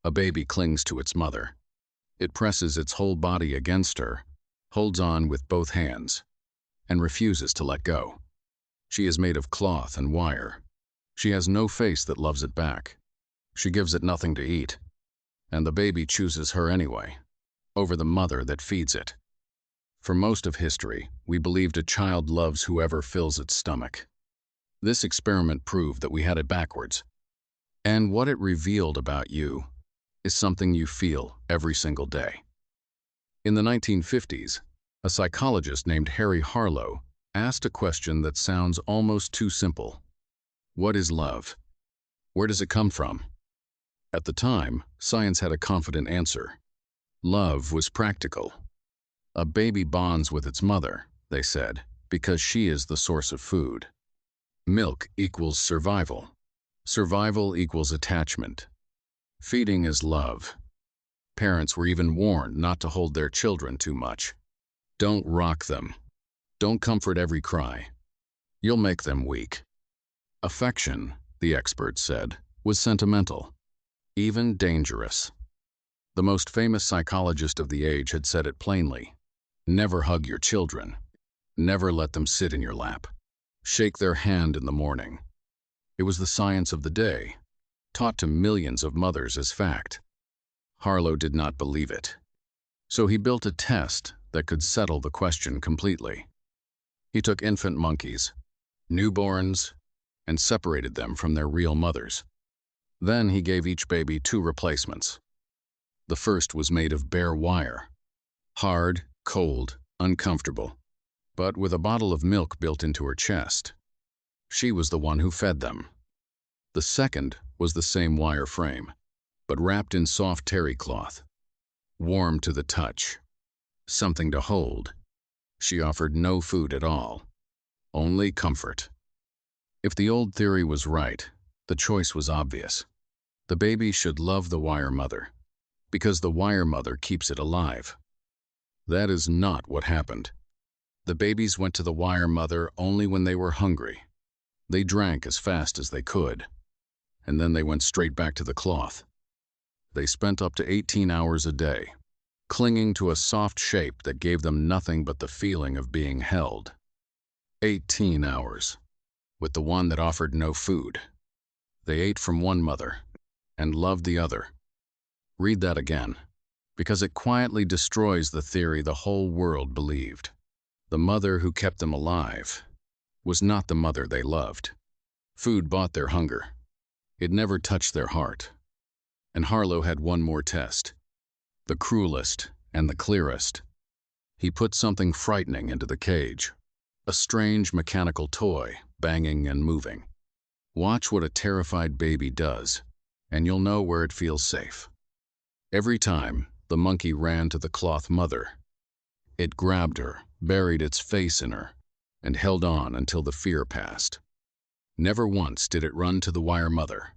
A baby clings to its mother. It presses its whole body against her, holds on with both hands, and refuses to let go. She is made of cloth and wire. She has no face that loves it back. She gives it nothing to eat, and the baby chooses her anyway, over the mother that feeds it. For most of history, we believed a child loves whoever fills its stomach. This experiment proved that we had it backwards. And what it revealed about you is something you feel every single day. In the 1950s, a psychologist named Harry Harlow asked a question that sounds almost too simple. What is love? Where does it come from? At the time, science had a confident answer. Love was practical. A baby bonds with its mother, they said, because she is the source of food. Milk equals survival. Survival equals attachment. Feeding is love. Parents were even warned not to hold their children too much. Don't rock them. Don't comfort every cry. You'll make them weak. Affection, the experts said, was sentimental, even dangerous. The most famous psychologist of the age had said it plainly. Never hug your children. Never let them sit in your lap. Shake their hand in the morning. It was the science of the day, taught to millions of mothers as fact. Harlow did not believe it. So he built a test that could settle the question completely. He took infant monkeys, newborns, and separated them from their real mothers. Then he gave each baby 2 replacements. The first was made of bare wire, hard, cold, uncomfortable, but with a bottle of milk built into her chest. She was the one who fed them. The second was the same wire frame, but wrapped in soft terry cloth, warm to the touch, something to hold. She offered no food at all, only comfort. If the old theory was right, the choice was obvious. The baby should love the wire mother, because the wire mother keeps it alive. That is not what happened. The babies went to the wire mother only when they were hungry. They drank as fast as they could, and then they went straight back to the cloth. They spent up to 18 hours a day, clinging to a soft shape that gave them nothing but the feeling of being held. 18 hours, with the one that offered no food. They ate from one mother and loved the other. Read that again, because it quietly destroys the theory the whole world believed. The mother who kept them alive was not the mother they loved. Food bought their hunger. It never touched their heart. And Harlow had one more test, the cruelest and the clearest. He put something frightening into the cage, a strange mechanical toy, banging and moving. Watch what a terrified baby does, and you'll know where it feels safe. Every time, the monkey ran to the cloth mother. It grabbed her, buried its face in her, and held on until the fear passed. Never once did it run to the wire mother,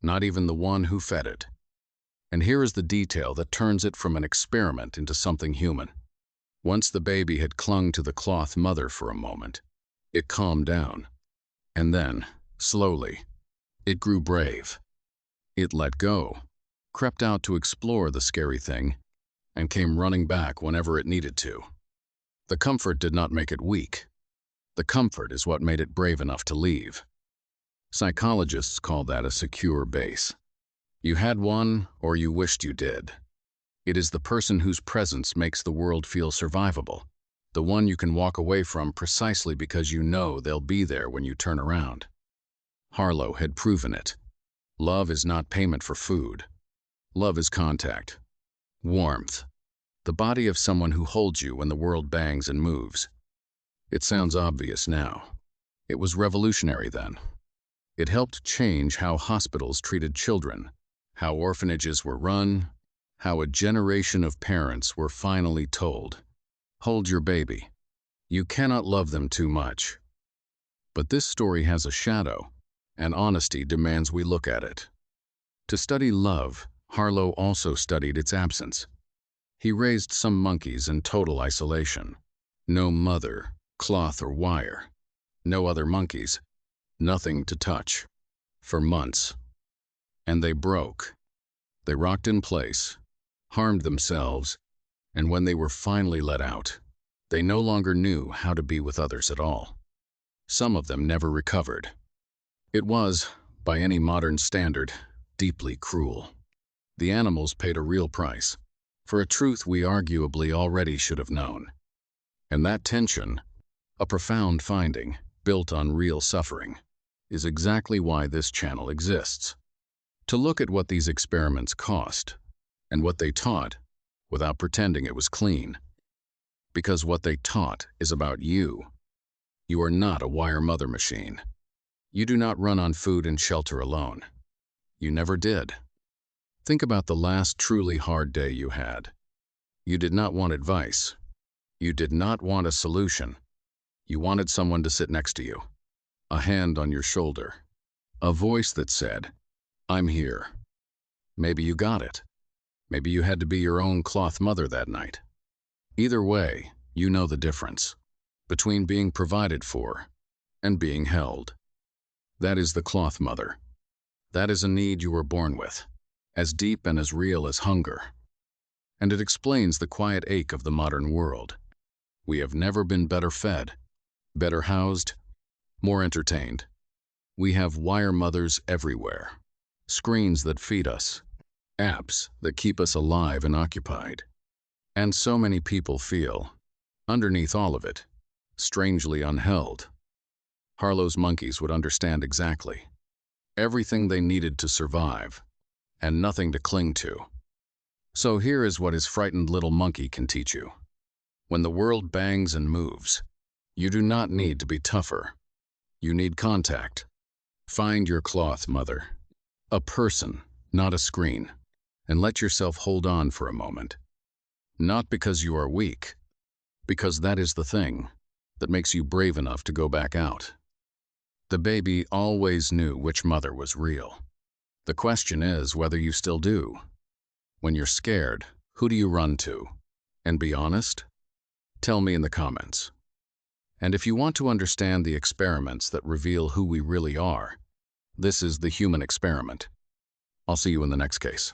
not even the one who fed it. And here is the detail that turns it from an experiment into something human. Once the baby had clung to the cloth mother for a moment, it calmed down. And then, slowly, it grew brave. It let go, crept out to explore the scary thing, and came running back whenever it needed to. The comfort did not make it weak. The comfort is what made it brave enough to leave. Psychologists call that a secure base. You had one, or you wished you did. It is the person whose presence makes the world feel survivable, the one you can walk away from precisely because you know they'll be there when you turn around. Harlow had proven it. Love is not payment for food. Love is contact, warmth, the body of someone who holds you when the world bangs and moves. It sounds obvious now. It was revolutionary then. It helped change how hospitals treated children, how orphanages were run, how a generation of parents were finally told, hold your baby. You cannot love them too much. But this story has a shadow, and honesty demands we look at it. To study love, Harlow also studied its absence. He raised some monkeys in total isolation. No mother, cloth or wire. No other monkeys. Nothing to touch. For months. And they broke. They rocked in place, harmed themselves, and when they were finally let out, they no longer knew how to be with others at all. Some of them never recovered. It was, by any modern standard, deeply cruel. The animals paid a real price for a truth we arguably already should have known. And that tension, a profound finding built on real suffering, is exactly why this channel exists. To look at what these experiments cost and what they taught without pretending it was clean. Because what they taught is about you. You are not a wire mother machine. You do not run on food and shelter alone. You never did. Think about the last truly hard day you had. You did not want advice. You did not want a solution. You wanted someone to sit next to you, a hand on your shoulder, a voice that said, "I'm here." Maybe you got it. Maybe you had to be your own cloth mother that night. Either way, you know the difference between being provided for and being held. That is the cloth mother. That is a need you were born with, as deep and as real as hunger. And it explains the quiet ache of the modern world. We have never been better fed, better housed, more entertained. We have wire mothers everywhere, screens that feed us, apps that keep us alive and occupied. And so many people feel, underneath all of it, strangely unheld. Harlow's monkeys would understand exactly. Everything they needed to survive, and nothing to cling to. So here is what his frightened little monkey can teach you. When the world bangs and moves, you do not need to be tougher. You need contact. Find your cloth mother, a person, not a screen, and let yourself hold on for a moment. Not because you are weak, because that is the thing that makes you brave enough to go back out. The baby always knew which mother was real. The question is whether you still do. When you're scared, who do you run to? And be honest? Tell me in the comments. And if you want to understand the experiments that reveal who we really are, this is the human experiment. I'll see you in the next case.